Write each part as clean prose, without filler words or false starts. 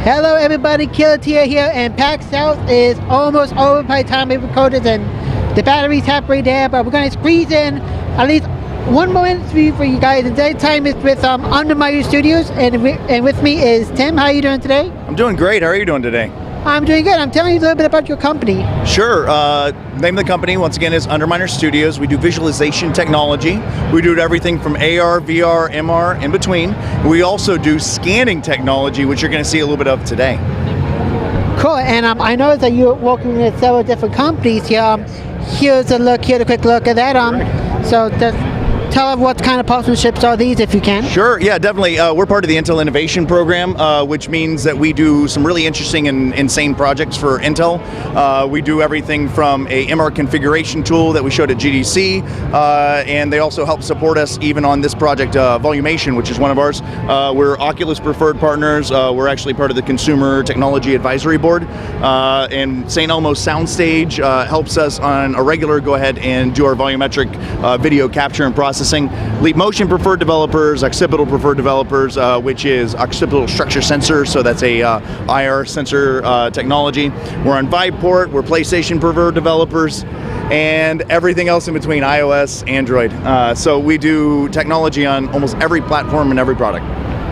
Hello everybody, Killatia here, and PAX South is almost over by the time we record it, and the battery's halfway there, but we're going to squeeze in at least one more interview for you guys, and that time is with Underminer Studios, and with me is Tim. How are you doing today? I'm doing great. How are you doing today? I'm doing good. I'm telling you a little bit about your company. Sure. Name of the company, once again, is Underminer Studios. We do visualization technology. We do everything from AR, VR, MR, in between. We also do scanning technology, which you're going to see a little bit of today. Cool. And I know that you're working with several different companies here. Here's a quick look at that. So tell us what kind of partnerships are these, if you can. Sure, yeah, definitely. We're part of the Intel Innovation Program, which means that we do some really interesting and insane projects for Intel. We do everything from a MR configuration tool that we showed at GDC, and they also help support us even on this project, Volumation, which is one of ours. We're Oculus preferred partners. We're actually part of the Consumer Technology Advisory Board, and St. Elmo's Soundstage helps us on a regular go ahead and do our volumetric video capture and processing. Leap Motion preferred developers, occipital preferred developers, which is occipital structure sensor, so that's a IR sensor technology. We're on Viveport, we're PlayStation preferred developers, and everything else in between, iOS, Android. So we do technology on almost every platform and every product.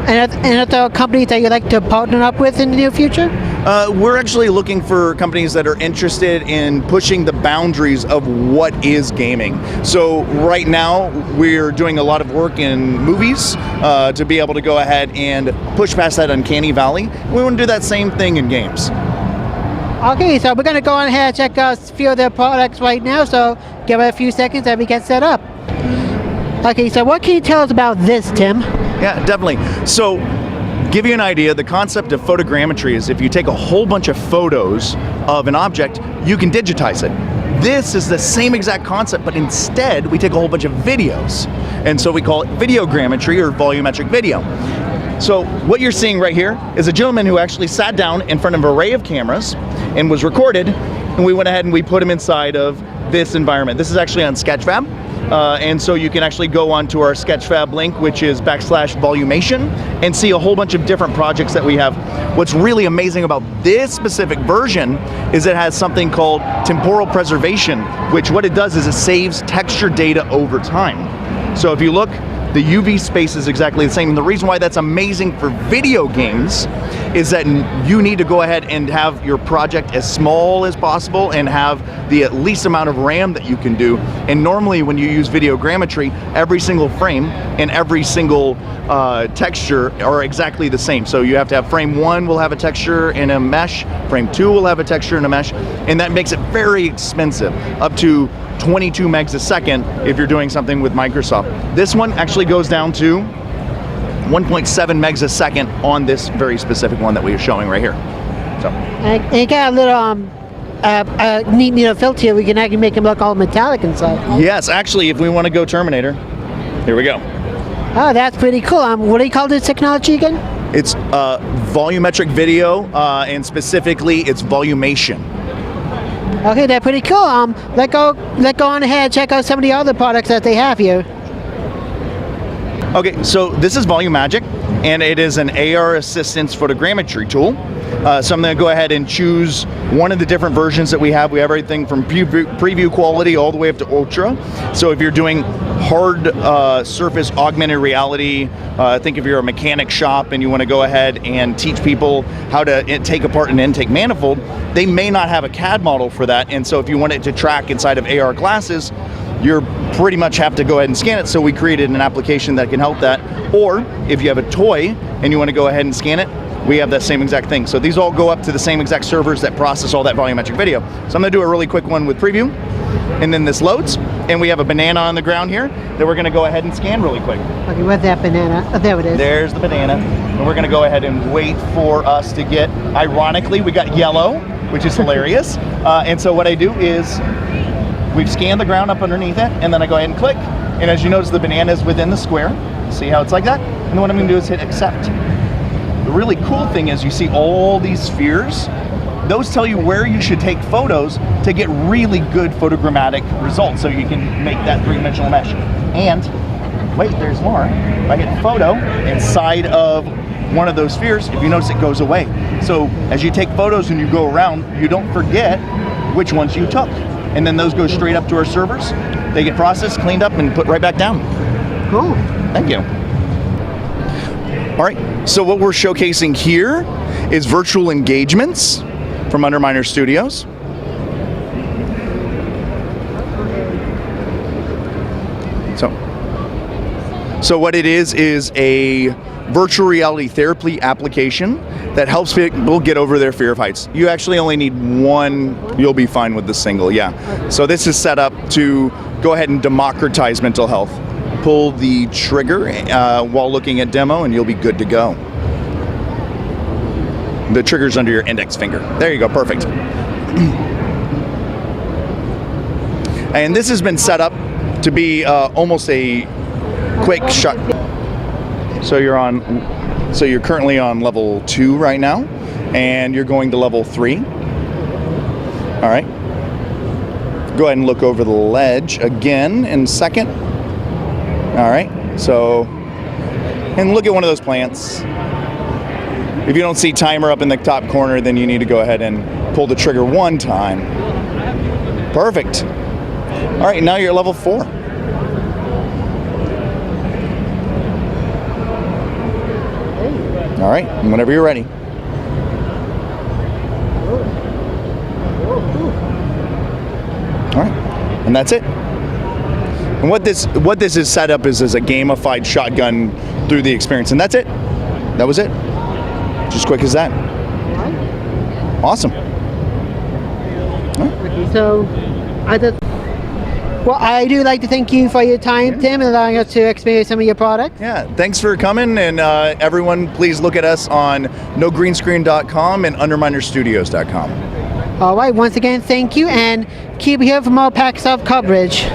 And are there companies that you'd like to partner up with in the near future? We're actually looking for companies that are interested in pushing the boundaries of what is gaming. So right now, we're doing a lot of work in movies to be able to go ahead and push past that uncanny valley. We want to do that same thing in games. Okay, so we're going to go on ahead and check out a few of their products right now, so give it a few seconds and we get set up. Okay, so what can you tell us about this, Tim? Yeah, definitely. So, give you an idea, the concept of photogrammetry is if you take a whole bunch of photos of an object, you can digitize it. This is the same exact concept, but instead we take a whole bunch of videos. And so we call it videogrammetry or volumetric video. So what you're seeing right here is a gentleman who actually sat down in front of an array of cameras and was recorded, and we went ahead and we put him inside of this environment. This is actually on Sketchfab. And so you can actually go onto our Sketchfab link, which is /Volumation, and see a whole bunch of different projects that we have. What's really amazing about this specific version is it has something called temporal preservation, which what it does is it saves texture data over time. So if you look, the UV space is exactly the same. And the reason why that's amazing for video games is that you need to go ahead and have your project as small as possible and have the least amount of RAM that you can do. And normally when you use videogrammetry, every single frame and every single texture are exactly the same. So you have to have frame 1 will have a texture in a mesh, frame 2 will have a texture in a mesh, and that makes it very expensive, up to 22 megs a second if you're doing something with Microsoft. This one actually goes down to 1.7 megs a second on this very specific one that we are showing right here. So. And you got a little neat filter here. We can actually make them look all metallic inside. Yes, actually, if we want to go Terminator, here we go. Oh, that's pretty cool. What do you call this technology again? It's volumetric video, and specifically, it's volumation. Okay, they're pretty cool. Let's go on ahead and check out some of the other products that they have here. Okay, so this is Volumagic, and it is an AR assistance photogrammetry tool. So I'm going to go ahead and choose one of the different versions that we have. We have everything from preview quality all the way up to ultra. So if you're doing hard surface augmented reality, think if you're a mechanic shop and you want to go ahead and teach people how to take apart an intake manifold, they may not have a CAD model for that. And so if you want it to track inside of AR glasses, you pretty much have to go ahead and scan it. So we created an application that can help that. Or if you have a toy and you want to go ahead and scan it, we have that same exact thing. So these all go up to the same exact servers that process all that volumetric video. So I'm gonna do a really quick one with preview, and then this loads, and we have a banana on the ground here that we're gonna go ahead and scan really quick. Okay, where's that banana? Oh, there it is. There's the banana, and we're gonna go ahead and wait for us to get, ironically, we got yellow, which is hilarious. And so what I do is, we've scanned the ground up underneath it, and then I go ahead and click, and as you notice, the banana is within the square. See how it's like that? And then what I'm gonna do is hit accept. The really cool thing is you see all these spheres. Those tell you where you should take photos to get really good photogrammatic results so you can make that three-dimensional mesh. And wait, there's more. If I hit photo inside of one of those spheres, if you notice, it goes away. So as you take photos and you go around, you don't forget which ones you took. And then those go straight up to our servers. They get processed, cleaned up, and put right back down. Cool. Thank you. All right, so what we're showcasing here is virtual engagements from Underminer Studios. So what it is a virtual reality therapy application that helps people get over their fear of heights. You actually only need one, you'll be fine with the single, yeah. So this is set up to go ahead and democratize mental health. Pull the trigger while looking at demo and you'll be good to go. The trigger's under your index finger. There you go, perfect. And this has been set up to be almost a quick shot. So you're currently on level 2 right now, and you're going to level 3. All right. Go ahead and look over the ledge again in a second. All right. So, and look at one of those plants. If you don't see timer up in the top corner, then you need to go ahead and pull the trigger one time. Perfect. All right, now you're at level 4. All right, whenever you're ready. All right, and that's it. And what this is set up is as a gamified shotgun through the experience, and that's it. That was it. Just quick as that. Awesome. Okay, so I do like to thank you for your time, Tim, and allowing us to experience some of your products. Yeah, thanks for coming, and everyone, please look at us on nogreenscreen.com and underminerstudios.com. All right, once again, thank you, and keep here for more PAX South coverage.